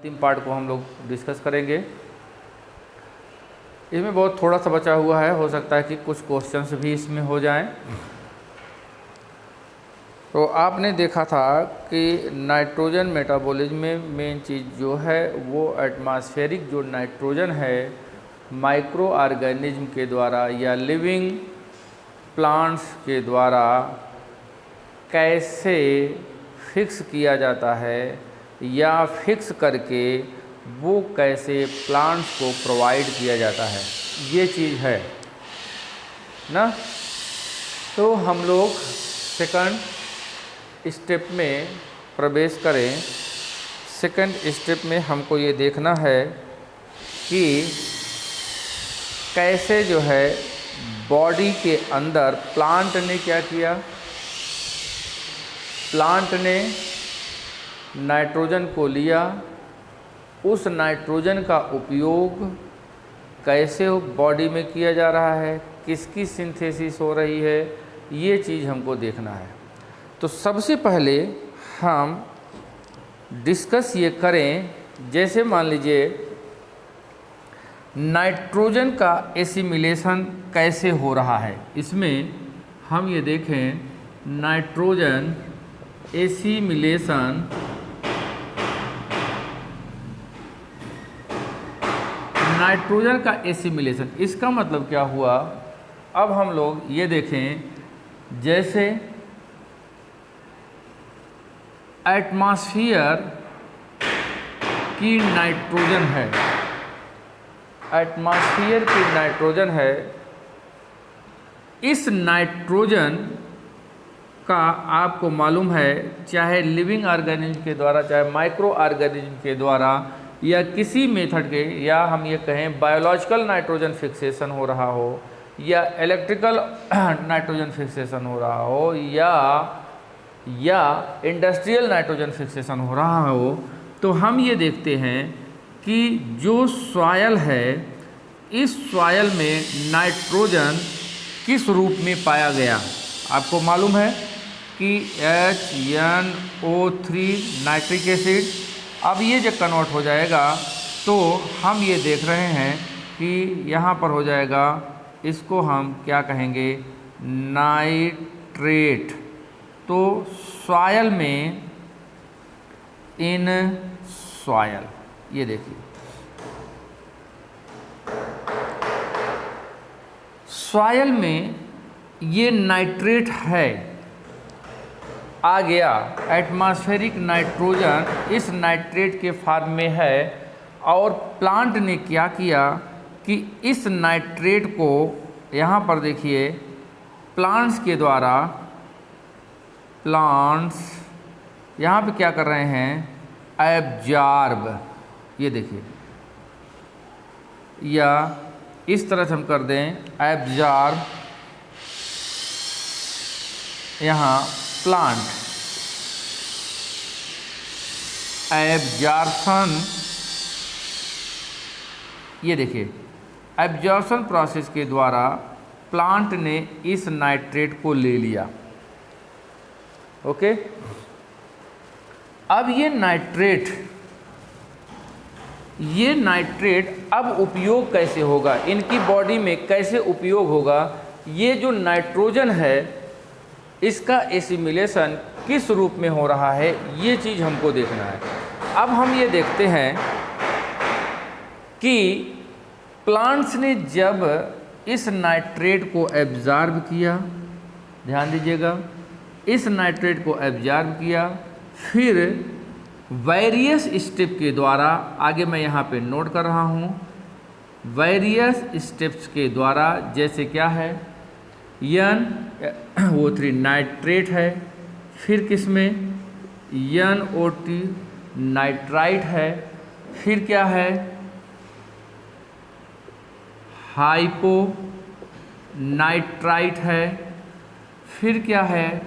अंतिम पार्ट को हम लोग डिस्कस करेंगे। इसमें बहुत थोड़ा सा बचा हुआ है, हो सकता है कि कुछ क्वेश्चंस भी इसमें हो जाएं। तो आपने देखा था कि नाइट्रोजन मेटाबॉलिज्म में मेन चीज़ जो है वो एटमॉस्फेरिक जो नाइट्रोजन है माइक्रो ऑर्गेनिज्म के द्वारा या लिविंग प्लांट्स के द्वारा कैसे फिक्स किया जाता है या फिक्स करके वो कैसे प्लांट्स को प्रोवाइड किया जाता है, ये चीज़ है ना। तो हम लोग सेकंड स्टेप में प्रवेश करें। सेकंड स्टेप में हमको ये देखना है कि कैसे जो है बॉडी के अंदर प्लांट ने क्या किया। प्लांट ने नाइट्रोजन को लिया, उस नाइट्रोजन का उपयोग कैसे बॉडी में किया जा रहा है, किसकी सिंथेसिस हो रही है, ये चीज़ हमको देखना है। तो सबसे पहले हम डिस्कस ये करें, जैसे मान लीजिए नाइट्रोजन का एसिमिलेशन कैसे हो रहा है। इसमें हम ये देखें नाइट्रोजन एसिमिलेशन, नाइट्रोजन का एसिमिलेशन, इसका मतलब क्या हुआ। अब हम लोग ये देखें जैसे एटमॉस्फेयर की नाइट्रोजन है, एटमॉस्फेयर की नाइट्रोजन है, इस नाइट्रोजन का आपको मालूम है चाहे लिविंग ऑर्गेनिज्म के द्वारा, चाहे माइक्रो ऑर्गेनिज्म के द्वारा या किसी मेथड के, या हम ये कहें बायोलॉजिकल नाइट्रोजन फिक्सेशन हो रहा हो या इलेक्ट्रिकल नाइट्रोजन फिक्सेशन हो रहा हो या इंडस्ट्रियल नाइट्रोजन फिक्सेशन हो रहा हो, तो हम ये देखते हैं कि जो सॉयल है, इस सॉयल में नाइट्रोजन किस रूप में पाया गया। आपको मालूम है कि HNO3 नाइट्रिक एसिड, अब ये जब कन्वर्ट हो जाएगा तो हम ये देख रहे हैं कि यहाँ पर हो जाएगा, इसको हम क्या कहेंगे, नाइट्रेट। तो सॉयल में, इन सॉयल, ये देखिए सॉयल में ये नाइट्रेट है, आ गया। एटमॉस्फेरिक नाइट्रोजन इस नाइट्रेट के फॉर्म में है और प्लांट ने क्या किया कि इस नाइट्रेट को यहाँ पर देखिए प्लांट्स के द्वारा, प्लांट्स यहाँ पे क्या कर रहे हैं, एब्जॉर्ब, ये देखिए, या इस तरह से हम कर दें एब्जॉर्ब, यहाँ प्लांट एब्जॉर्प्शन, ये देखिए एब्जॉर्प्शन प्रोसेस के द्वारा प्लांट ने इस नाइट्रेट को ले लिया। ओके, अब ये नाइट्रेट अब उपयोग कैसे होगा, इनकी बॉडी में कैसे उपयोग होगा। ये जो नाइट्रोजन है इसका एसिमिलेशन किस रूप में हो रहा है, ये चीज़ हमको देखना है। अब हम ये देखते हैं कि प्लांट्स ने जब इस नाइट्रेट को एब्जॉर्ब किया, ध्यान दीजिएगा, इस नाइट्रेट को एब्जॉर्ब किया, फिर वेरियस स्टेप के द्वारा, आगे मैं यहाँ पे नोट कर रहा हूँ, वेरियस स्टेप्स के द्वारा, जैसे क्या है, NO3 नाइट्रेट है, फिर किस में NO2 नाइट्राइट है, फिर क्या है, हाइपो नाइट्राइट है, फिर क्या है,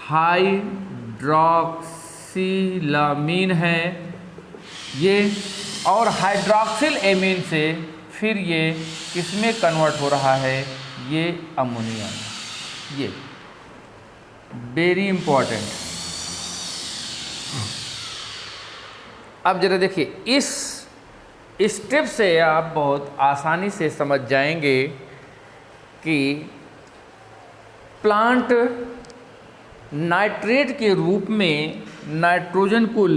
हाइड्रॉक्सिलामीन है ये, और हाइड्रॉक्सिल एमीन से फिर ये किसमें कन्वर्ट हो रहा है, ये अमोनिया में। ये वेरी इम्पॉर्टेंट। अब जरा देखिए, इस स्टेप से आप बहुत आसानी से समझ जाएंगे कि प्लांट नाइट्रेट के रूप में नाइट्रोजन को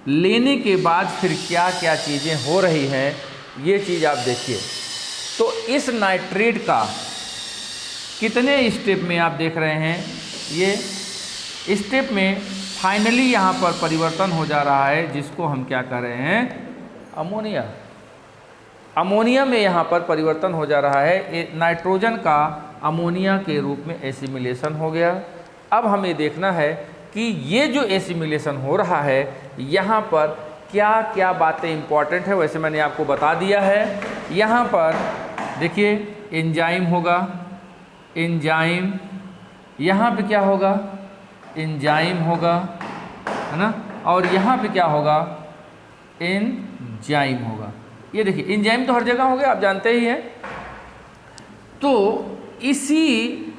लेने के बाद फिर क्या क्या चीज़ें हो रही हैं, ये चीज़ आप देखिए। तो इस नाइट्रेट का कितने स्टेप में आप देख रहे हैं, ये स्टेप में फाइनली यहाँ पर परिवर्तन हो जा रहा है, जिसको हम क्या कह रहे हैं, अमोनिया। अमोनिया में यहाँ पर परिवर्तन हो जा रहा है, नाइट्रोजन का अमोनिया के रूप में एसिमिलेशन हो गया। अब हमें देखना है कि ये जो एसिमिलेशन हो रहा है यहाँ पर क्या क्या बातें इंपॉर्टेंट है। वैसे मैंने आपको बता दिया है। यहाँ पर देखिए एंजाइम होगा, एंजाइम, यहाँ पे क्या होगा, एंजाइम होगा, है ना, और यहाँ पे क्या होगा, एंजाइम होगा। ये देखिए एंजाइम तो हर जगह हो गया, आप जानते ही हैं। तो इसी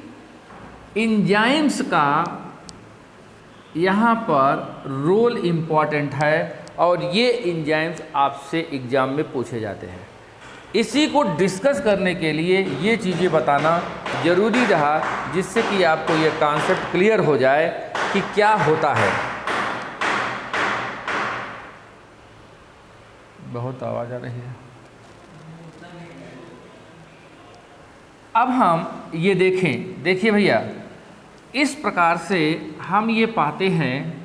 एंजाइम्स का यहाँ पर रोल इम्पॉर्टेंट है और ये एंजाइम्स आपसे एग्ज़ाम में पूछे जाते हैं। इसी को डिस्कस करने के लिए ये चीज़ें बताना ज़रूरी रहा, जिससे कि आपको ये कॉन्सेप्ट क्लियर हो जाए कि क्या होता है। बहुत आवाज़ आ रही है। अब हम ये देखें, देखिए भैया, इस प्रकार से हम ये पाते हैं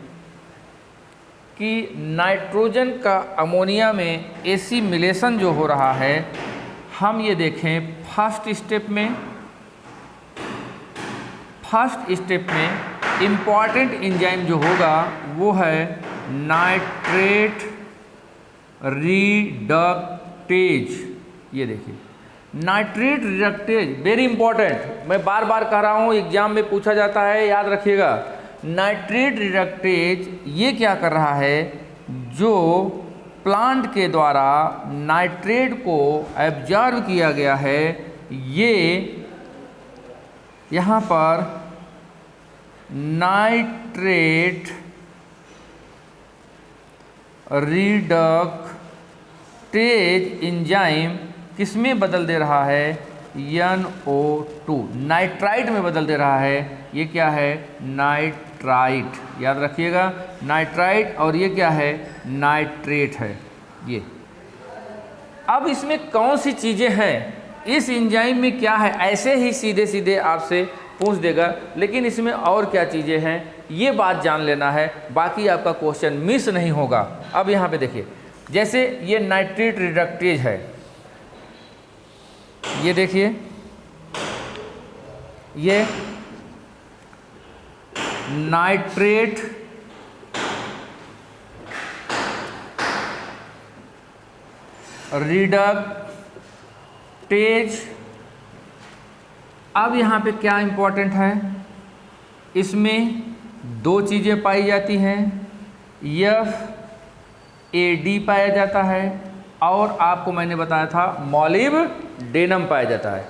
कि नाइट्रोजन का अमोनिया में एसिमिलेशन जो हो रहा है, हम ये देखें फर्स्ट स्टेप में इम्पॉर्टेंट एंजाइम जो होगा वो है नाइट्रेट रिडक्टेज। ये देखिए नाइट्रेट रिडक्टेज वेरी इंपॉर्टेंट, मैं बार बार कह रहा हूँ, एग्जाम में पूछा जाता है, याद रखिएगा। नाइट्रेट रिडक्टेज ये क्या कर रहा है, जो प्लांट के द्वारा नाइट्रेट को एब्जॉर्ब किया गया है, ये यहाँ पर नाइट्रेट रिडक्टेज एंजाइम किस में बदल दे रहा है, NO2 नाइट्राइट में बदल दे रहा है। ये क्या है, नाइट्राइट, याद रखिएगा, नाइट्राइट, और ये क्या है, नाइट्रेट है ये। अब इसमें कौन सी चीज़ें हैं, इस एंजाइम में क्या है, ऐसे ही सीधे सीधे आपसे पूछ देगा, लेकिन इसमें और क्या चीज़ें हैं ये बात जान लेना है, बाकी आपका क्वेश्चन मिस नहीं होगा। अब यहाँ पे देखिए, जैसे ये नाइट्रेट रिडक्टेज है, ये देखिए, ये नाइट्रेट रिडक्टेज। अब यहाँ पे क्या इंपॉर्टेंट है, इसमें दो चीज़ें पाई जाती हैं, FAD पाया जाता है और आपको मैंने बताया था मॉलिब्डेनम पाया जाता है।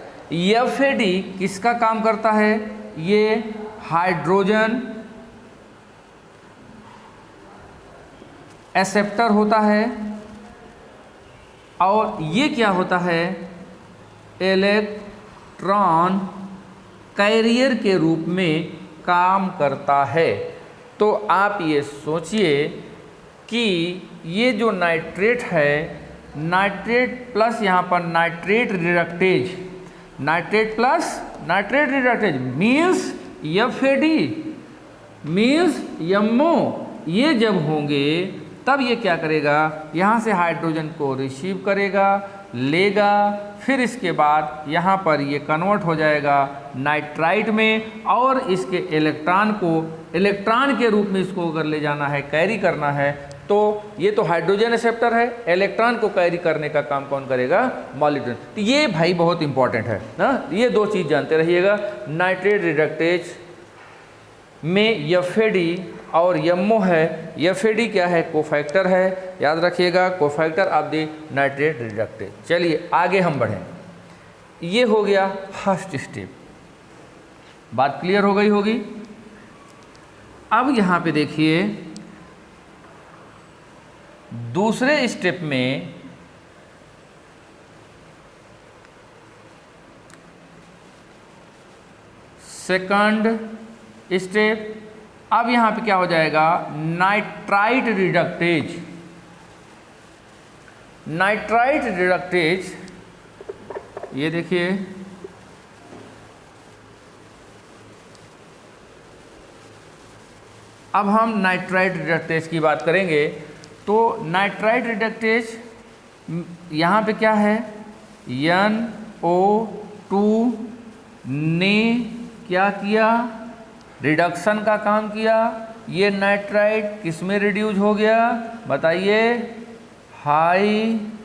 FAD किसका काम करता है, ये हाइड्रोजन एक्सेप्टर होता है, और ये क्या होता है, इलेक्ट्रॉन कैरियर के रूप में काम करता है। तो आप ये सोचिए कि ये जो नाइट्रेट है, नाइट्रेट प्लस यहाँ पर nitrate reductase, nitrate plus nitrate reductase means FAD means MO, ये जब होंगे तब ये क्या करेगा, यहाँ से हाइड्रोजन को रिसीव करेगा, लेगा, फिर इसके बाद यहाँ पर ये कन्वर्ट हो जाएगा नाइट्राइट में, और इसके इलेक्ट्रॉन के रूप में इसको अगर ले जाना है, कैरी करना है, तो ये तो हाइड्रोजन एक्सेप्टर है, इलेक्ट्रॉन को कैरी करने का काम कौन करेगा, मॉलिब्डेनम। तो ये भाई बहुत इंपॉर्टेंट है ना, ये दो चीज़ जानते रहिएगा। नाइट्रेट रिडक्टेज में FAD और MO है। FAD क्या है, कोफैक्टर है, याद रखिएगा, cofactor of the nitrate reductase. चलिए आगे हम बढ़ें, ये हो गया फर्स्ट स्टेप, बात क्लियर हो गई होगी। अब यहाँ पे देखिए, दूसरे स्टेप में सेकंड स्टेप, अब यहाँ पे क्या हो जाएगा, नाइट्राइट रिडक्टेज। नाइट्राइट रिडक्टेज, ये देखिए अब हम नाइट्राइट रिडक्टेज की बात करेंगे। तो नाइट्राइट रिडक्टेज यहाँ पे क्या है, NO2 ने क्या किया, रिडक्शन का काम किया। ये नाइट्राइट किस में रिड्यूस हो गया बताइए, हाइपॉक्सी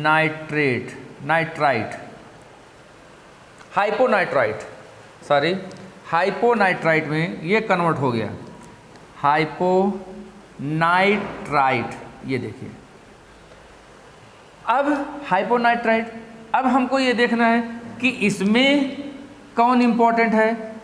नाइट्रेट, नाइट्राइट, हाइपोनाइट्राइट में ये कन्वर्ट हो गया, हाइपोनाइट्राइट। ये देखिए अब हाइपोनाइट्राइट, अब हमको ये देखना है कि इसमें कौन इंपॉर्टेंट है,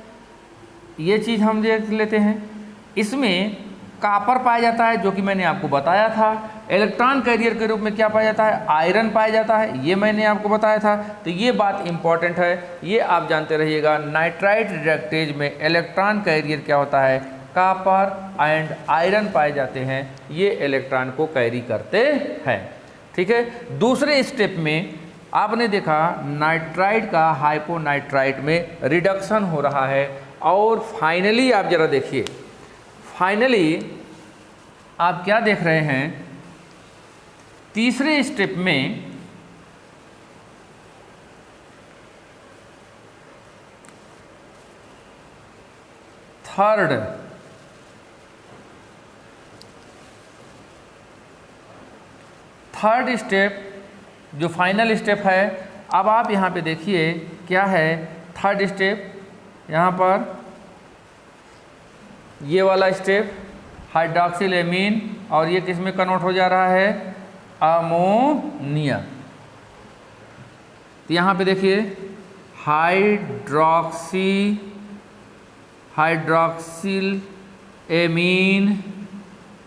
ये चीज़ हम देख लेते हैं। इसमें कॉपर पाया जाता है, जो कि मैंने आपको बताया था। इलेक्ट्रॉन कैरियर के रूप में क्या पाया जाता है, आयरन पाया जाता है, ये मैंने आपको बताया था। तो ये बात इंपॉर्टेंट है, ये आप जानते रहिएगा। नाइट्राइट रिडक्टेज में इलेक्ट्रॉन कैरियर क्या होता है, कॉपर एंड आयरन पाए जाते हैं, ये इलेक्ट्रॉन को कैरी करते हैं। ठीक है, दूसरे स्टेप में आपने देखा नाइट्राइट का हाइपोनाइट्राइट में रिडक्शन हो रहा है। और फाइनली आप जरा देखिए, फाइनली आप क्या देख रहे हैं, तीसरे स्टेप में थर्ड स्टेप जो फाइनल स्टेप है। अब आप यहाँ पे देखिए क्या है थर्ड स्टेप, यहाँ पर ये वाला स्टेप हाइड्रॉक्सिल एमीन, और ये किस में कन्वर्ट हो जा रहा है, अमोनिया। तो यहाँ पे देखिए हाइड्रॉक्सिल एमीन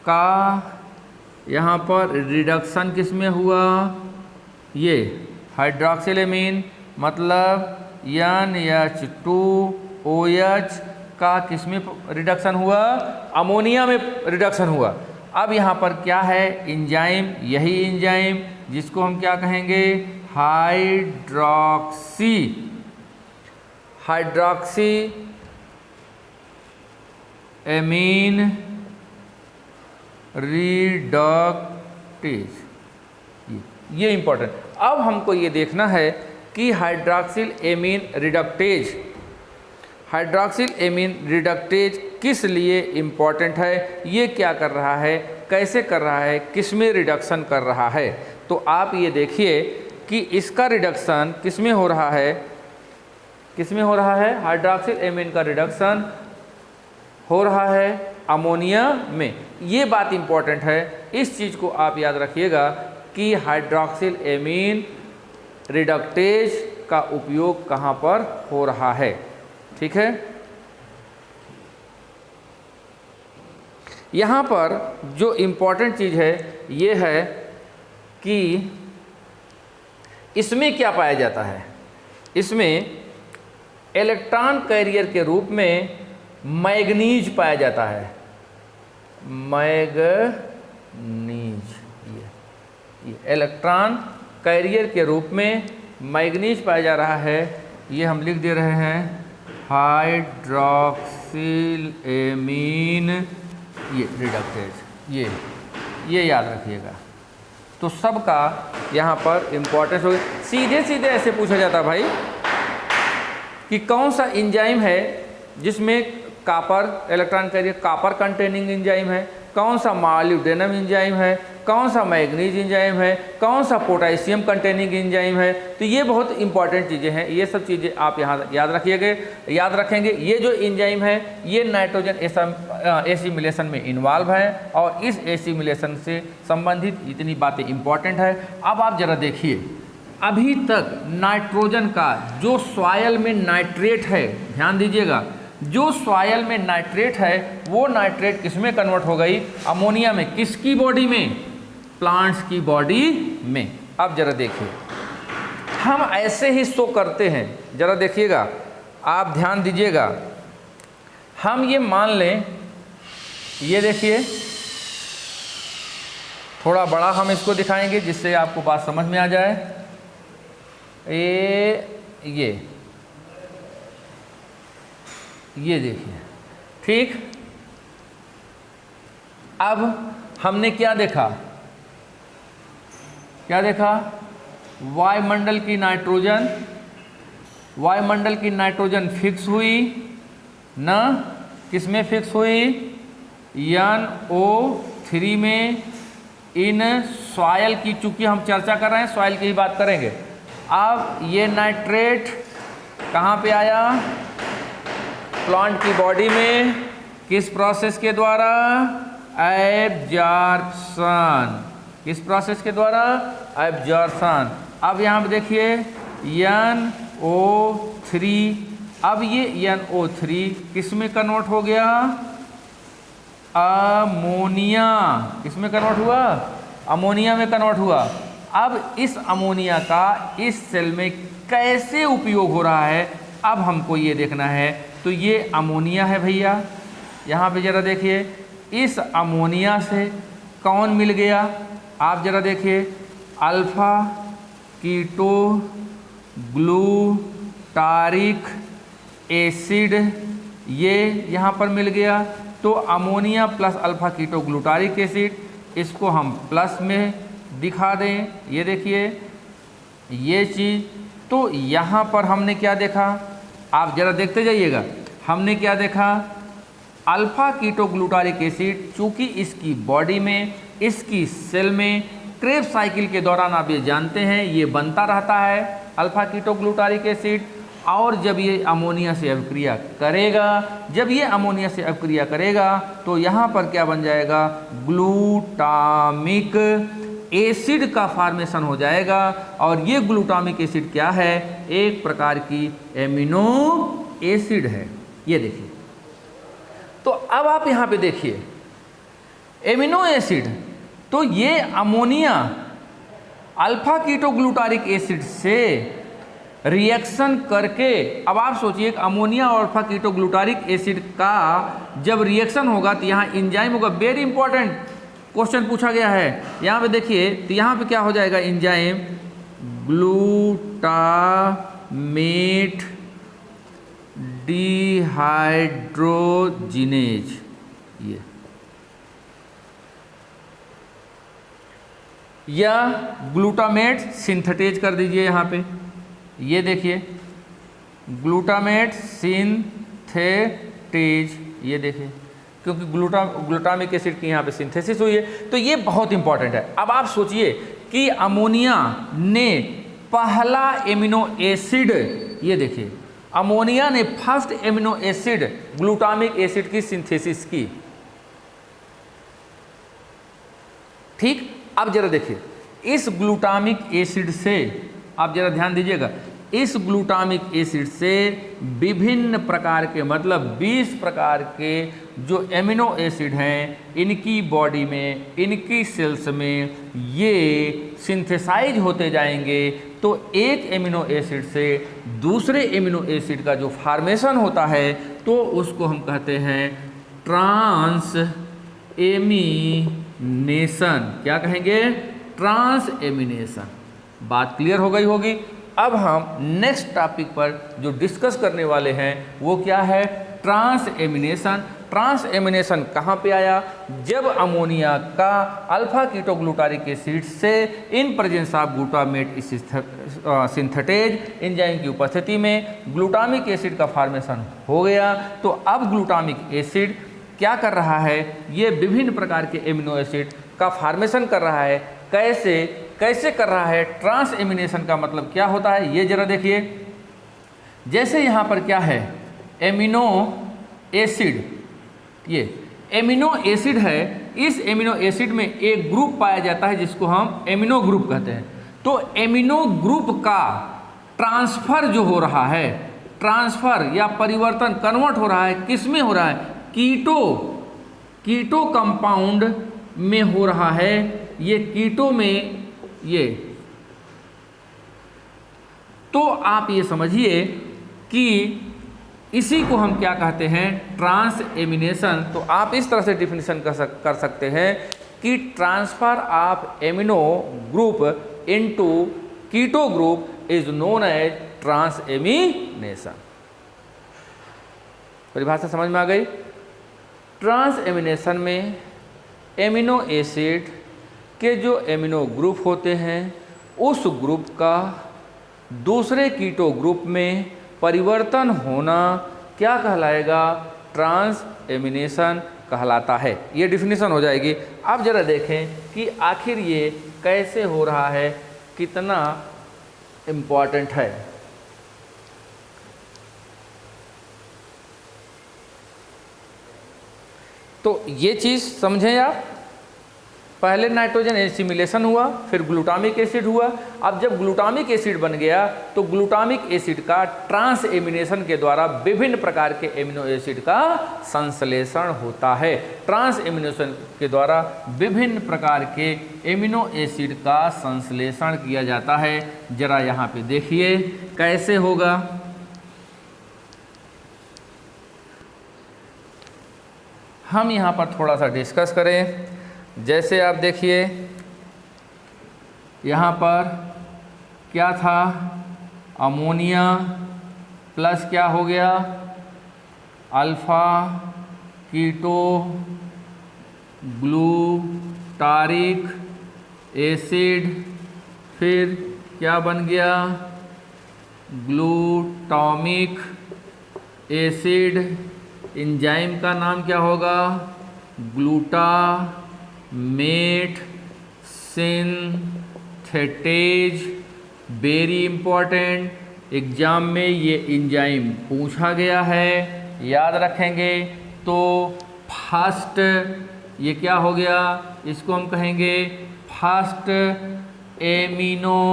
का यहाँ पर रिडक्शन किस में हुआ, ये हाइड्रॉक्सिल एमीन मतलब NH2OH का किस में रिडक्शन हुआ, अमोनिया में रिडक्शन हुआ। अब यहाँ पर क्या है, एंजाइम, यही एंजाइम जिसको हम क्या कहेंगे, हाइड्रॉक्सी एमीन रिडक्टेज, ये इंपॉर्टेंट। अब हमको ये देखना है कि हाइड्रॉक्सिल एमीन रिडक्टेज किस लिए इम्पॉर्टेंट है, ये क्या कर रहा है, कैसे कर रहा है, किस में रिडक्शन कर रहा है। तो आप ये देखिए कि इसका रिडक्शन किस में हो रहा है, किस में हो रहा है, हाइड्रॉक्सिल एमीन का रिडक्शन हो रहा है अमोनिया में। ये बात इम्पॉर्टेंट है, इस चीज़ को आप याद रखिएगा कि हाइड्रॉक्सिल एमीन रिडक्टेज का उपयोग कहाँ पर हो रहा है। ठीक है, यहाँ पर जो इम्पॉर्टेंट चीज़ है ये है कि इसमें क्या पाया जाता है, इसमें इलेक्ट्रॉन कैरियर के रूप में मैग्नीज पाया जाता है, मैग्नीज। ये इलेक्ट्रॉन कैरियर के रूप में मैग्नीज पाया जा रहा है। ये हम लिख दे रहे हैं हाइड्रॉक्सिल एमीन ये रिडक्टेज, ये याद रखिएगा। तो सबका यहाँ पर इम्पोर्टेंस हो गया। सीधे सीधे ऐसे पूछा जाता भाई कि कौन सा एंजाइम है जिसमें copper electron carrier copper containing enzyme है, कौन सा मॉलिब्डेनम एंजाइम है, कौन सा मैग्नीज एंजाइम है, कौन सा पोटेशियम कंटेनिंग एंजाइम है। तो ये बहुत इंपॉर्टेंट चीज़ें हैं, ये सब चीज़ें आप यहाँ याद रखेंगे। ये जो एंजाइम है ये नाइट्रोजन एसिमिलेशन में इन्वॉल्व है और इस एसिमिलेशन से संबंधित इतनी बातें इंपॉर्टेंट है। अब आप ज़रा देखिए, अभी तक नाइट्रोजन का जो सॉयल में नाइट्रेट है, ध्यान दीजिएगा, जो सॉयल में नाइट्रेट है वो नाइट्रेट किस में कन्वर्ट हो गई? अमोनिया में। किसकी बॉडी में? प्लांट्स की बॉडी में। अब जरा देखिए, हम ऐसे ही शो करते हैं, जरा देखिएगा, आप ध्यान दीजिएगा। हम ये मान लें, ये देखिए, थोड़ा बड़ा हम इसको दिखाएंगे जिससे आपको बात समझ में आ जाए। ये देखिए, ठीक। अब हमने क्या देखा? क्या देखा? वायुमंडल की नाइट्रोजन फिक्स हुई ना? किस में फिक्स हुई? NO3 में। इन सॉयल की, चूंकि हम चर्चा कर रहे हैं सॉयल की ही बात करेंगे। अब ये नाइट्रेट कहाँ पे आया? प्लांट की बॉडी में। किस प्रोसेस के द्वारा? एब्जॉर्प्शन। किस प्रोसेस के द्वारा? एब्जॉर्प्शन। अब यहाँ पे देखिए NO3। अब ये NO3 किस में कन्वर्ट हो गया? अमोनिया। किस में कन्वर्ट हुआ? अमोनिया में कन्वर्ट हुआ। अब इस अमोनिया का इस सेल में कैसे उपयोग हो रहा है, अब हमको ये देखना है। तो ये अमोनिया है भैया, यहाँ पे जरा देखिए, इस अमोनिया से कौन मिल गया? आप जरा देखिए, अल्फा कीटो ग्लूटारिक एसिड, ये यहाँ पर मिल गया। तो ammonia plus alpha keto glutaric acid, इसको हम प्लस में दिखा दें। ये देखिए ये चीज़। तो यहाँ पर हमने क्या देखा? आप जरा देखते जाइएगा, हमने क्या देखा? अल्फा कीटो ग्लूटारिक एसिड, चूँकि इसकी बॉडी में, इसकी सेल में क्रेब्स साइकिल के दौरान आप ये जानते हैं ये बनता रहता है अल्फा कीटो ग्लूटारिक एसिड। और जब ये अमोनिया से अभिक्रिया करेगा, जब ये अमोनिया से अभिक्रिया करेगा तो यहाँ पर क्या बन जाएगा? ग्लूटामिक एसिड का फॉर्मेशन हो जाएगा। और ये ग्लूटामिक एसिड क्या है? एक प्रकार की एमिनो एसिड है। ये देखिए, तो अब आप यहाँ पे देखिए एमिनो एसिड, तो ये ammonia alpha keto glutaric acid से रिएक्शन करके, अब आप सोचिए अमोनिया और अल्फा कीटो ग्लूटारिक एसिड का जब रिएक्शन होगा तो यहाँ एंजाइम होगा। वेरी इंपॉर्टेंट क्वेश्चन पूछा गया है। यहाँ पे देखिए, तो यहाँ पे क्या हो जाएगा? Enzyme glutamate dehydrogenase. ये या ग्लूटामेट सिंथेटेज कर दीजिए यहाँ पे। ये देखिए ग्लूटामेट सिंथेटेज, ये देखिए, क्योंकि ग्लूटामिक एसिड की यहाँ पे सिंथेसिस हुई है। तो ये बहुत इंपॉर्टेंट है। अब आप सोचिए कि अमोनिया ने पहला एमिनो एसिड, ये देखिए अमोनिया ने first amino acid glutamic acid की सिंथेसिस की। ठीक। अब जरा देखिए, इस ग्लूटामिक एसिड से, आप जरा ध्यान दीजिएगा, इस ग्लूटामिक एसिड से विभिन्न प्रकार के, मतलब 20 प्रकार के जो एमिनो एसिड हैं, इनकी बॉडी में, इनकी सेल्स में ये सिंथेसाइज होते जाएंगे। तो एक एमिनो एसिड से दूसरे एमिनो एसिड का जो फॉर्मेशन होता है तो उसको हम कहते हैं ट्रांस एमिनेशन। क्या कहेंगे? Trans ammunition. बात क्लियर हो गई होगी। अब हम नेक्स्ट टॉपिक पर जो डिस्कस करने वाले हैं वो क्या है? Trans ammunition. ट्रांस एमिनेशन कहाँ पे आया? जब अमोनिया का अल्फा कीटो ग्लूटारिक एसिड से in presence of glutamate synthetase enzyme की उपस्थिति में ग्लूटामिक एसिड का फॉर्मेशन हो गया। तो अब ग्लूटामिक एसिड क्या कर रहा है? ये विभिन्न प्रकार के एमिनो एसिड का फॉर्मेशन कर रहा है। कैसे कर रहा है? ट्रांस एमिनेशन का मतलब क्या होता है ये जरा देखिए। जैसे यहाँ पर क्या है? एमिनो एसिड, ये एमिनो एसिड है। इस एमिनो एसिड में एक ग्रुप पाया जाता है जिसको हम एमिनो ग्रुप कहते हैं। तो एमिनो ग्रुप का ट्रांसफ़र जो हो रहा है, ट्रांसफर या परिवर्तन कन्वर्ट हो रहा है, किस में हो रहा है? कीटो कंपाउंड में हो रहा है। ये कीटो में ये, तो आप ये समझिए कि इसी को हम क्या कहते हैं? Transamination. तो आप इस तरह से डिफिनीशन कर सकते हैं कि transfer of amino group into keto group is known as transamination. परिभाषा समझ में आ गई? ट्रांस एमिनेशन में एमिनो एसिड के जो एमिनो ग्रुप होते हैं उस ग्रुप का दूसरे कीटो ग्रुप में परिवर्तन होना क्या कहलाएगा? ट्रांस एमिनेशन कहलाता है। ये डिफिनीशन हो जाएगी। अब जरा देखें कि आखिर ये कैसे हो रहा है, कितना इम्पॉर्टेंट है। तो ये चीज़ समझें आप। पहले नाइट्रोजन एसिमिलेशन हुआ, फिर ग्लूटामिक एसिड हुआ। अब जब ग्लूटामिक एसिड बन गया तो ग्लूटामिक एसिड का ट्रांस एमिनेशन के द्वारा विभिन्न प्रकार के एमिनो एसिड का संश्लेषण होता है। ट्रांस एमिनेशन के द्वारा विभिन्न प्रकार के एमिनो एसिड का संश्लेषण किया जाता है। जरा यहाँ पे देखिए कैसे होगा। हम यहाँ पर थोड़ा सा डिस्कस करें। जैसे आप देखिए यहाँ पर क्या था? अमोनिया प्लस क्या हो गया? अल्फा कीटो ग्लूटारिक एसिड, फिर क्या बन गया? Glutamic acid. एंजाइम का नाम क्या होगा? Glutamate synthetase. Very important, exam में ये एंजाइम पूछा गया है, याद रखेंगे। तो फर्स्ट ये क्या हो गया? इसको हम कहेंगे first amino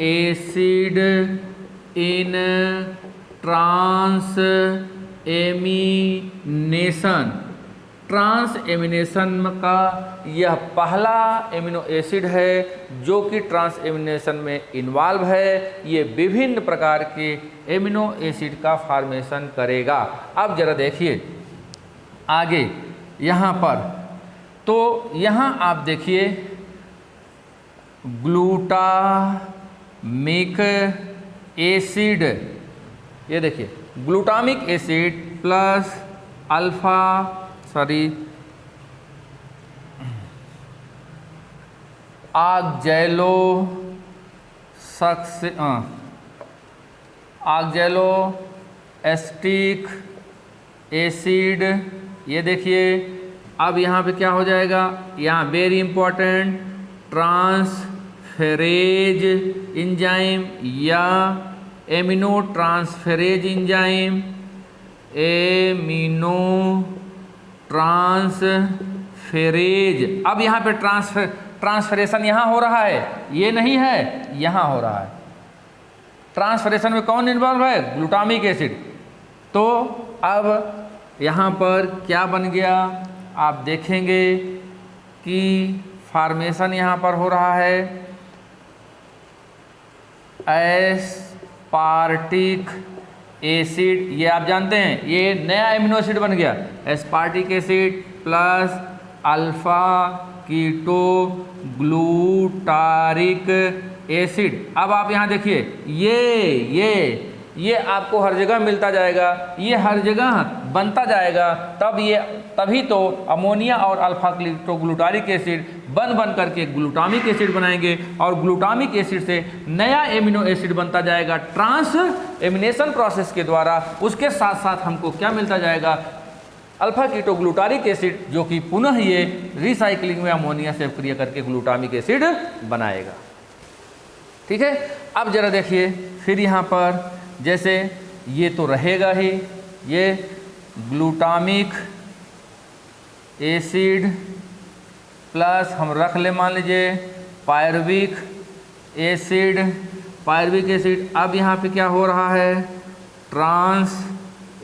acid in transamination. Transamination का यह पहला एमिनो एसिड है जो कि ट्रांस एमिनेशन में इन्वॉल्व है। ये विभिन्न प्रकार के एमिनो एसिड का फॉर्मेशन करेगा। अब जरा देखिए आगे यहाँ पर, तो यहाँ आप देखिए ग्लूटामिक एसिड, ये देखिए glutamic acid plus alpha oxaloacetic acid. ये देखिए अब यहाँ पे क्या हो जाएगा? यहाँ वेरी इंपॉर्टेंट ट्रांसफेरेज एंजाइम या amino transferase enzyme, amino transferase. अब यहाँ पे ट्रांसफरेशन यहाँ हो रहा है, ये नहीं है, यहाँ हो रहा है। ट्रांसफरेशन में कौन इन्वॉल्व है? Glutamic acid. तो अब यहाँ पर क्या बन गया? आप देखेंगे कि फॉर्मेशन यहाँ पर हो रहा है एस्पार्टिक एसिड। ये आप जानते हैं ये नया एमिनो एसिड बन गया, aspartic acid plus alpha keto glutaric acid. अब आप यहाँ देखिए ये आपको हर जगह मिलता जाएगा, ये हर जगह बनता जाएगा। तभी तो अमोनिया और अल्फा कीटो ग्लूटारिक एसिड बन करके ग्लूटामिक एसिड बनाएंगे और ग्लूटामिक एसिड से नया एमिनो एसिड बनता जाएगा ट्रांस एमिनेशन प्रोसेस के द्वारा। उसके साथ साथ हमको क्या मिलता जाएगा? अल्फा कीटो ग्लूटारिक एसिड, जो कि पुनः ये रिसाइक्लिंग में अमोनिया से क्रिया करके ग्लूटामिक एसिड बनाएगा। ठीक है। अब जरा देखिए फिर यहाँ पर, जैसे ये तो रहेगा ही, ये ग्लूटामिक एसिड प्लस हम रख ले मान लीजिए पायरुविक एसिड। अब यहाँ पे क्या हो रहा है? ट्रांस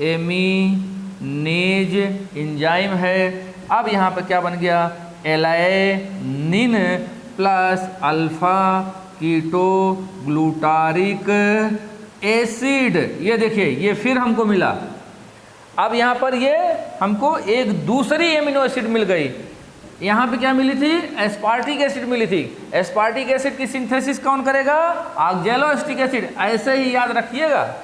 एमिनेज एंजाइम है। अब यहाँ पर क्या बन गया, alanine plus alpha keto glutaric acid. ये देखिए ये फिर हमको मिला। अब यहाँ पर ये हमको एक दूसरी एमिनो एसिड मिल गई। यहाँ पे क्या मिली थी, एस्पार्टिक एसिड मिली थी। एस्पार्टिक एसिड की सिंथेसिस कौन करेगा, ऑक्जेलोएसिटिक एसिड। ऐसे ही याद रखिएगा,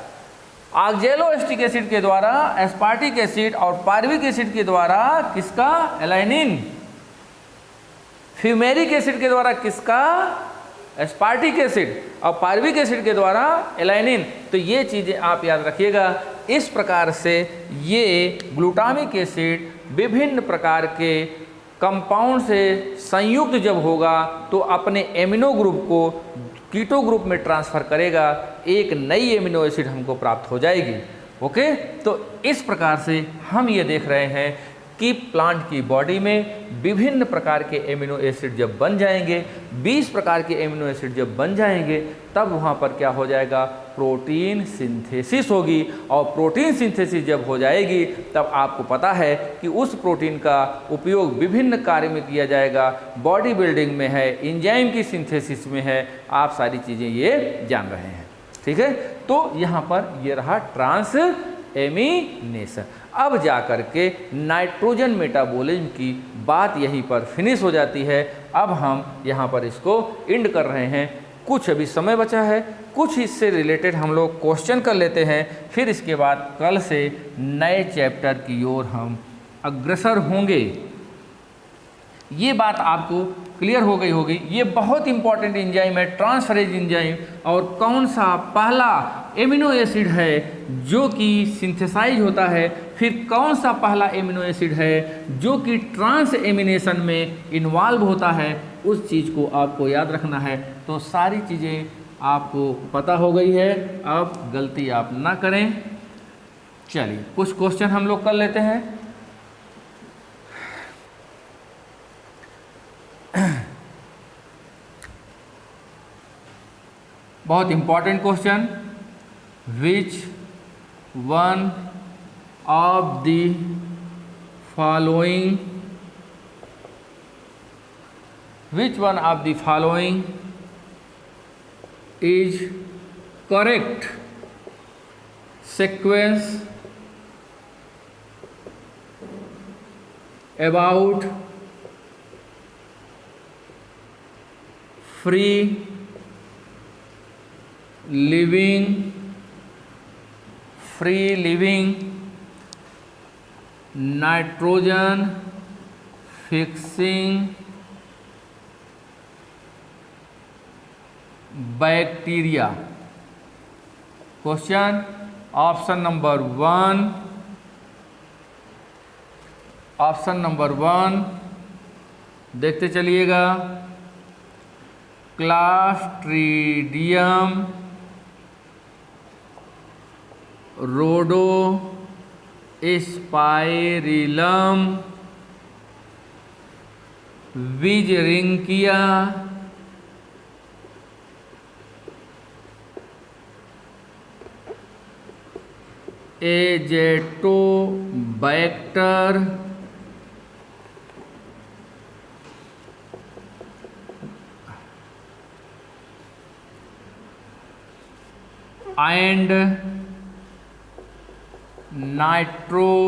ऑक्जेलोएसिटिक एसिड के द्वारा एस्पार्टिक एसिड और पार्विक एसिड के द्वारा किसका, एलानिन। फ्यूमेरिक एसिड के द्वारा किसका, एस्पार्टिक एसिड, और पार्विक एसिड के द्वारा एलानिन। तो ये चीज़ें आप याद रखिएगा। इस प्रकार से ये ग्लूटामिक एसिड विभिन्न प्रकार के कंपाउंड से संयुक्त जब होगा तो अपने एमिनो ग्रुप को कीटो ग्रुप में ट्रांसफ़र करेगा, एक नई एमिनो एसिड हमको प्राप्त हो जाएगी। ओके, तो इस प्रकार से हम ये देख रहे हैं कि प्लांट की बॉडी में विभिन्न प्रकार के एमिनो एसिड जब बन जाएंगे, 20 प्रकार के एमिनो एसिड जब बन जाएंगे, तब वहाँ पर क्या हो जाएगा, प्रोटीन सिंथेसिस होगी। और प्रोटीन सिंथेसिस जब हो जाएगी तब आपको पता है कि उस प्रोटीन का उपयोग विभिन्न कार्य में किया जाएगा। बॉडी बिल्डिंग में है, एंजाइम की सिंथेसिस में है, आप सारी चीज़ें ये जान रहे हैं। ठीक है, तो यहाँ पर ये रहा ट्रांस एमिनेशन। अब जा कर के नाइट्रोजन मेटाबॉलिज्म की बात यहीं पर फिनिश हो जाती है। अब हम यहाँ पर इसको एंड कर रहे हैं। कुछ अभी समय बचा है, कुछ इससे रिलेटेड हम लोग क्वेश्चन कर लेते हैं, फिर इसके बाद कल से नए चैप्टर की ओर हम अग्रसर होंगे। ये बात आपको क्लियर हो गई होगी। ये बहुत इंपॉर्टेंट एंजाइम है, ट्रांसफरेज एंजाइम। और कौन सा पहला एमिनो एसिड है जो कि सिंथेसाइज होता है, फिर कौन सा पहला एमिनो एसिड है जो कि ट्रांस एमिनेशन में इन्वॉल्व होता है, उस चीज़ को आपको याद रखना है। तो सारी चीज़ें आपको पता हो गई है, अब गलती आप ना करें। चलिए कुछ क्वेश्चन हम लोग कर लेते हैं। बहुत important question, which one of the following is correct sequence about free living nitrogen fixing bacteria। Question option number one देखते चलिएगा, Clostridium Rhodospirillum Beijerinckia Azotobacter and Nitrobacter.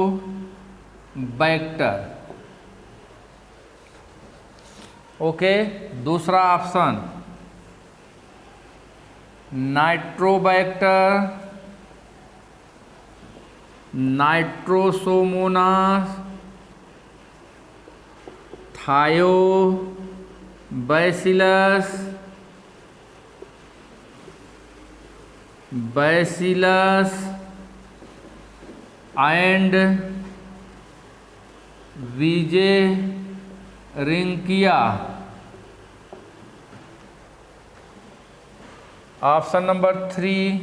Okay, दूसरा option Nitrobacter, Nitrosomonas, Thiobacillus and Beijerinckia. Option number 3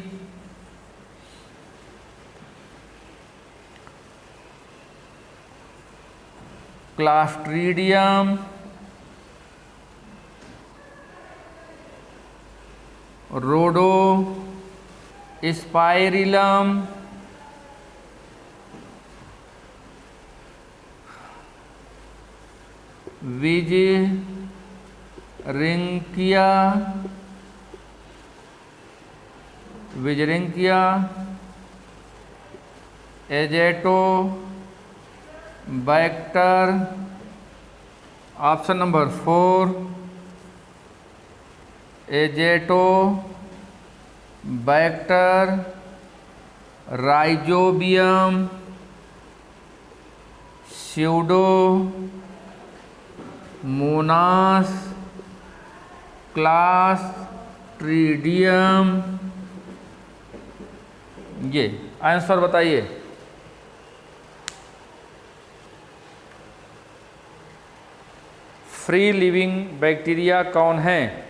Clostridium Rhodospirillum Beijerinckia Azotobacter. Option number 4 Azotobacter, Rhizobium, Pseudomonas, Clostridium. ये answer बताइए। Free living bacteria कौन है?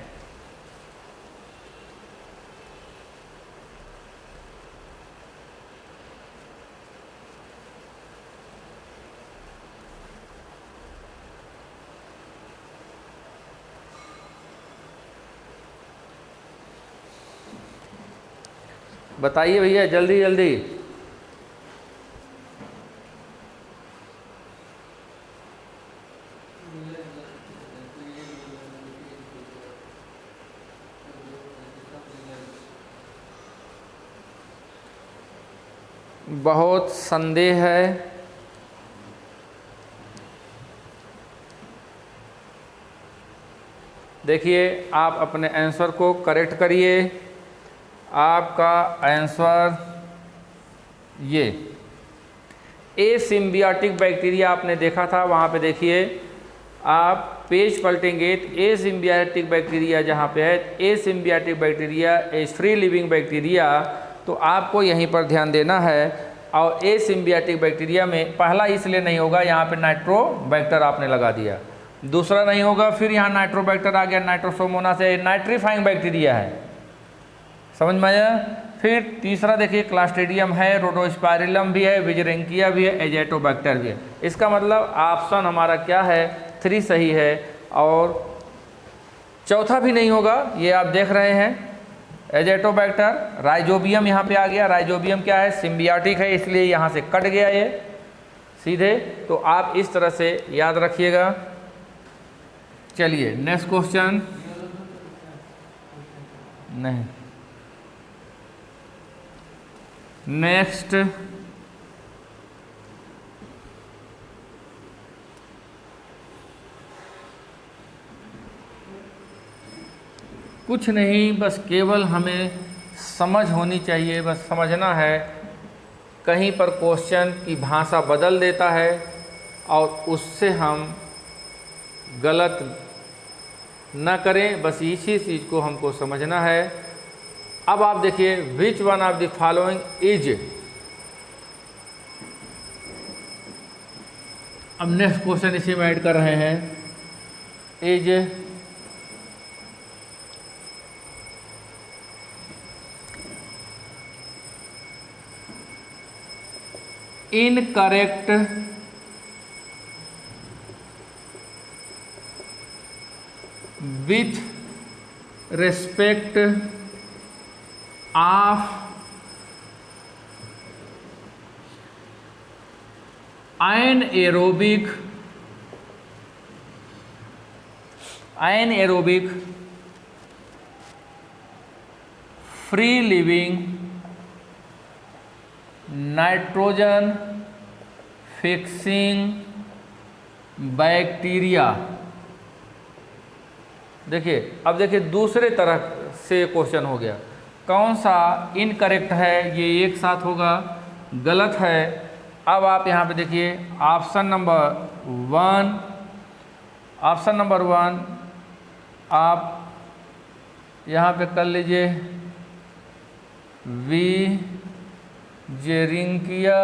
बताइए भैया, जल्दी जल्दी। बहुत संदेह है। देखिए, आप अपने आंसर को करेक्ट करिए। आपका आंसर ये एसिम्बियाटिक बैक्टीरिया आपने देखा था। वहाँ पे देखिए, आप पेज पलटेंगे तो एसिम्बियाटिक बैक्टीरिया जहाँ पे है, asymbiotic bacteria is free living bacteria, तो आपको यहीं पर ध्यान देना है। और एसिम्बियाटिक बैक्टीरिया में पहला इसलिए नहीं होगा, यहाँ पे नाइट्रोबैक्टर आपने लगा दिया। दूसरा नहीं होगा, फिर यहाँ नाइट्रोबैक्टर आ गया, नाइट्रोसोमोनास से नाइट्रीफाइंग बैक्टीरिया है, समझ में आया। फिर तीसरा देखिए, क्लास्ट्रीडियम है, रोडोस्पाइरिलम भी है, विजरिंकिया भी है, एजेटोबैक्टर भी है। इसका मतलब ऑप्शन हमारा क्या है? 3 सही है। और चौथा भी नहीं होगा, ये आप देख रहे हैं, एजेटोबैक्टर। राइजोबियम यहाँ पे आ गया। राइजोबियम क्या है? सिम्बियाटिक है, इसलिए यहाँ से कट गया ये सीधे। तो आप इस तरह से याद रखिएगा। चलिए नेक्स्ट क्वेश्चन। नहीं, नेक्स्ट कुछ नहीं, बस केवल हमें समझ होनी चाहिए, बस समझना है। कहीं पर क्वेश्चन की भाषा बदल देता है और उससे हम गलत न करें, बस इसी चीज़ को हमको समझना है। अब आप देखिए, विच one of the following is, अब नेक्स्ट क्वेश्चन इसी में ऐड कर रहे हैं, is incorrect with respect of anaerobic free living nitrogen fixing bacteria. देखिए, अब देखिए दूसरे तरह से क्वेश्चन हो गया। कौन सा इनकरेक्ट है, ये एक साथ होगा, गलत है। अब आप यहाँ पे देखिए, ऑप्शन नंबर 1 आप यहाँ पे कर लीजिए, विजेरिंकिया,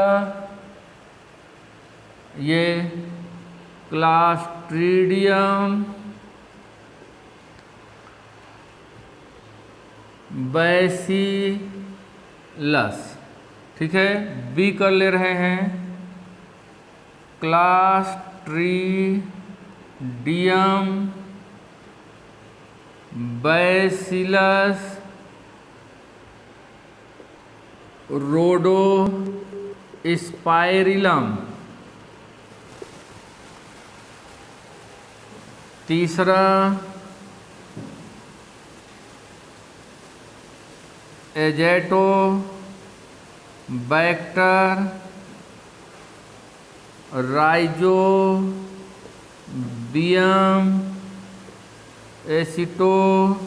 ये क्लास्ट्रीडियम, बैसिलस, ठीक है। बी कर ले रहे हैं, क्लास्ट्रीडियम, बैसिलस, रोडोस्पाइरिलम। तीसरा एजेटोबैक्टर राइजोबियम एसिटोबैक्टर।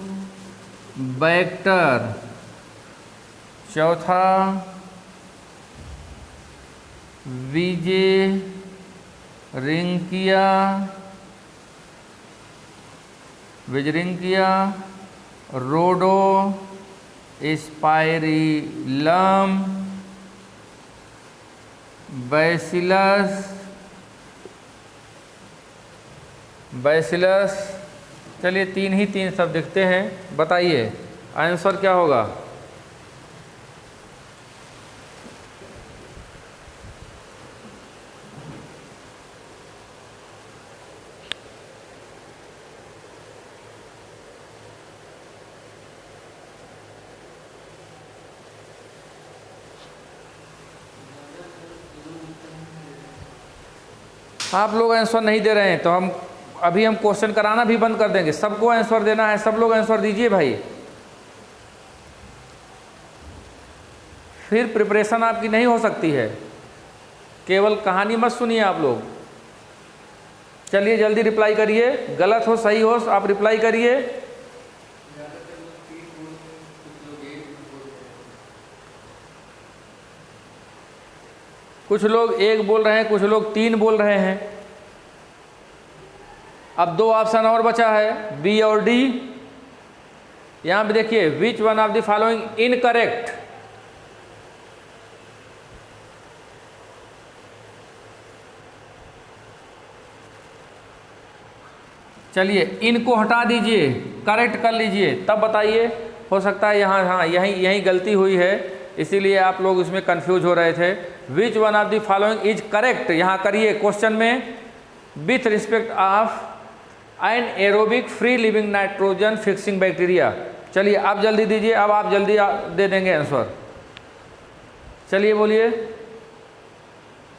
चौथा विजरिंकिया रोडोस्पाइरिलम बैसिलस। चलिए तीन शब्द दिखते हैं, बताइए आंसर क्या होगा। आप लोग आंसर नहीं दे रहे हैं तो हम क्वेश्चन कराना भी बंद कर देंगे। सबको आंसर देना है, सब लोग आंसर दीजिए भाई, फिर प्रिपरेशन आपकी नहीं हो सकती है। केवल कहानी मत सुनिए आप लोग। चलिए जल्दी रिप्लाई करिए, गलत हो सही हो आप रिप्लाई करिए। कुछ लोग 1 बोल रहे हैं, कुछ लोग 3 बोल रहे हैं। अब 2 ऑप्शन और बचा है, बी और डी। यहां पे देखिए, विच one of the following incorrect. चलिए इनको हटा दीजिए, करेक्ट कर लीजिए, तब बताइए। हो सकता है यहाँ हाँ यही गलती हुई है, इसीलिए आप लोग इसमें कंफ्यूज हो रहे थे। Which one of the following is correct, यहाँ करिए क्वेश्चन में, with respect of anaerobic free living nitrogen fixing bacteria. चलिए आप जल्दी दीजिए, अब आप जल्दी दे देंगे आंसर। चलिए बोलिए,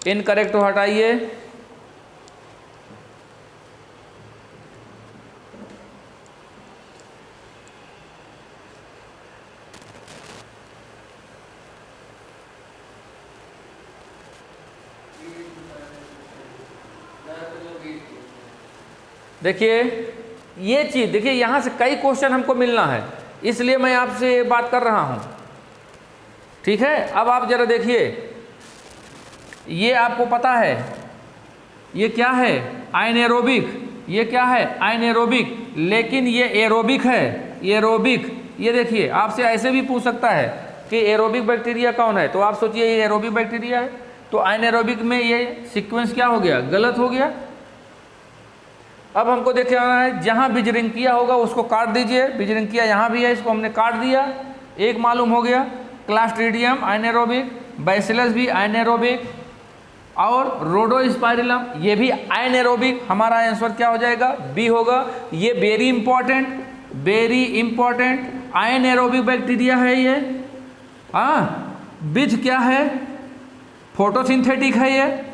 इनकरेक्ट तो हटाइए। देखिए ये चीज़ देखिए, यहाँ से कई क्वेश्चन हमको मिलना है, इसलिए मैं आपसे ये बात कर रहा हूँ, ठीक है। अब आप जरा देखिए, ये आपको पता है ये क्या है, आयनएरोबिक। ये क्या है, आयनएरोबिक, लेकिन ये एरोबिक है, एरोबिक। ये देखिए आपसे ऐसे भी पूछ सकता है कि एरोबिक बैक्टीरिया कौन है, तो आप सोचिए ये एरोबिक बैक्टीरिया है, तो आयनएरोबिक में ये सीक्वेंस क्या हो गया, गलत हो गया। अब हमको देखे आना है, जहाँ बिजरिंकिया होगा उसको काट दीजिए। बिजरिंकिया यहाँ भी है, इसको हमने काट दिया, एक मालूम हो गया। क्लास्ट्रीडियम आयनएरोबिक, बैसिलस भी आयनएरोबिक, और रोडोस्पाइरिलम ये भी आयनएरोबिक। हमारा आंसर क्या हो जाएगा, बी होगा। ये वेरी इंपॉर्टेंट आयनएरोबिक बैक्टीरिया है ये। हाँ, विच क्या है, फोटोसिंथेटिक है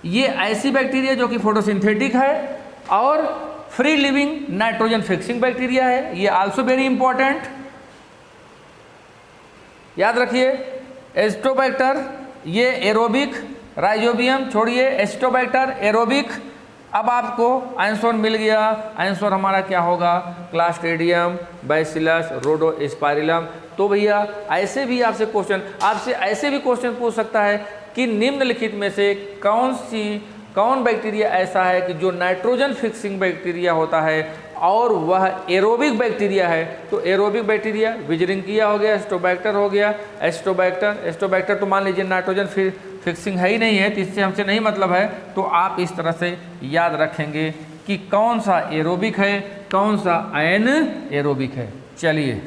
ये ऐसी बैक्टीरिया जो कि फोटोसिंथेटिक है और free living nitrogen fixing bacteria है। ये आल्सो वेरी इंपॉर्टेंट, याद रखिए। एस्टोबैक्टर ये एरोबिक, राइजोबियम छोड़िए, एस्टोबैक्टर एरोबिक। अब आपको आंसर मिल गया। आंसर हमारा क्या होगा, क्लास्ट्रीडियम, बैसिलस, रोडोस्पाइरिलम। तो भैया ऐसे भी आपसे ऐसे भी क्वेश्चन पूछ सकता है कि निम्नलिखित में से कौन बैक्टीरिया ऐसा है कि जो नाइट्रोजन फिक्सिंग बैक्टीरिया होता है और वह एरोबिक बैक्टीरिया है। तो एरोबिक बैक्टीरिया विजरिंकिया हो गया, एस्टोबैक्टर हो गया। एस्टोबैक्टर तो मान लीजिए नाइट्रोजन फिक्सिंग है ही नहीं है, तो इससे हमसे नहीं मतलब है। तो आप इस तरह से याद रखेंगे कि कौन सा एरोबिक है, कौन सा एरोबिक है। चलिए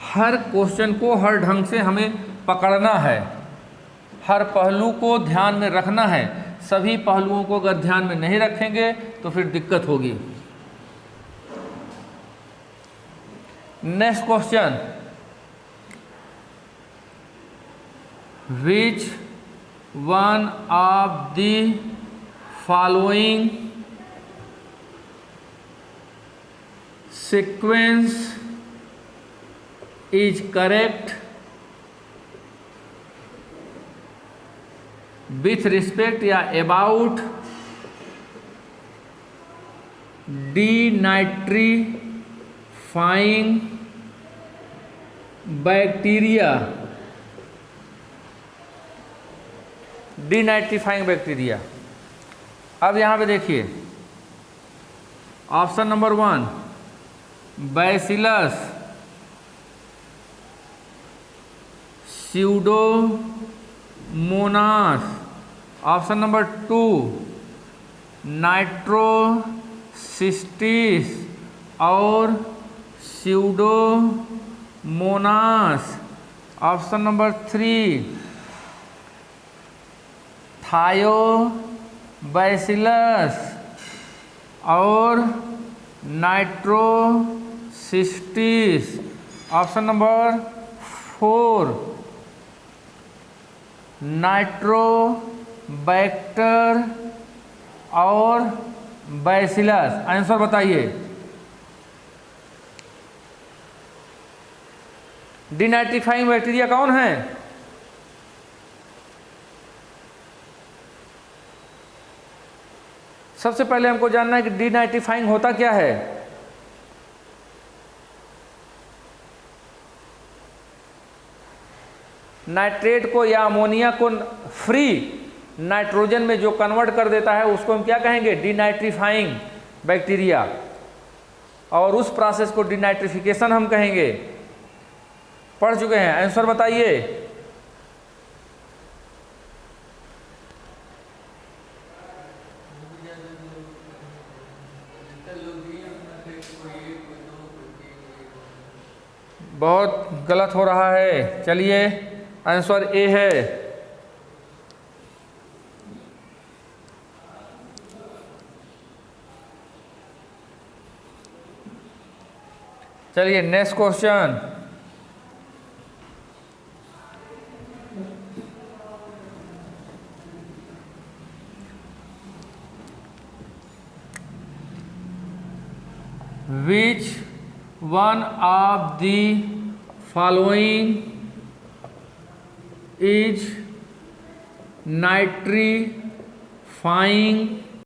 हर क्वेश्चन को हर ढंग से हमें पकड़ना है, हर पहलू को ध्यान में रखना है। सभी पहलुओं को अगर ध्यान में नहीं रखेंगे तो फिर दिक्कत होगी। Next question, which one of the following sequence is correct with respect या about denatrifying बैक्टीरिया। डिनाइट्रीफाइंग बैक्टीरिया। अब यहाँ पे देखिए option number 1 bacillus Pseudomonas, option number 2 नाइट्रोसिस्टिस और स्यूडोमोनास, ऑप्शन नंबर 3 थायोबैसिलस और नाइट्रोसिस्टिस, ऑप्शन नंबर 4 नाइट्रोबैक्टर और बैसिलस। आंसर बताइए। डिनाइट्रीफाइंग bacteria कौन है? सबसे पहले हमको जानना है कि डिनाइट्रीफाइंग होता क्या है। नाइट्रेट को या अमोनिया को फ्री नाइट्रोजन में जो कन्वर्ट कर देता है उसको हम क्या कहेंगे? डिनाइट्रीफाइंग बैक्टीरिया। और उस प्रोसेस को डिनाइट्रिफिकेशन हम कहेंगे। पढ़ चुके हैं, आंसर बताइए। बहुत गलत हो रहा है। चलिए आंसर ए है। चलिए next question. Which one of the following is nitrifying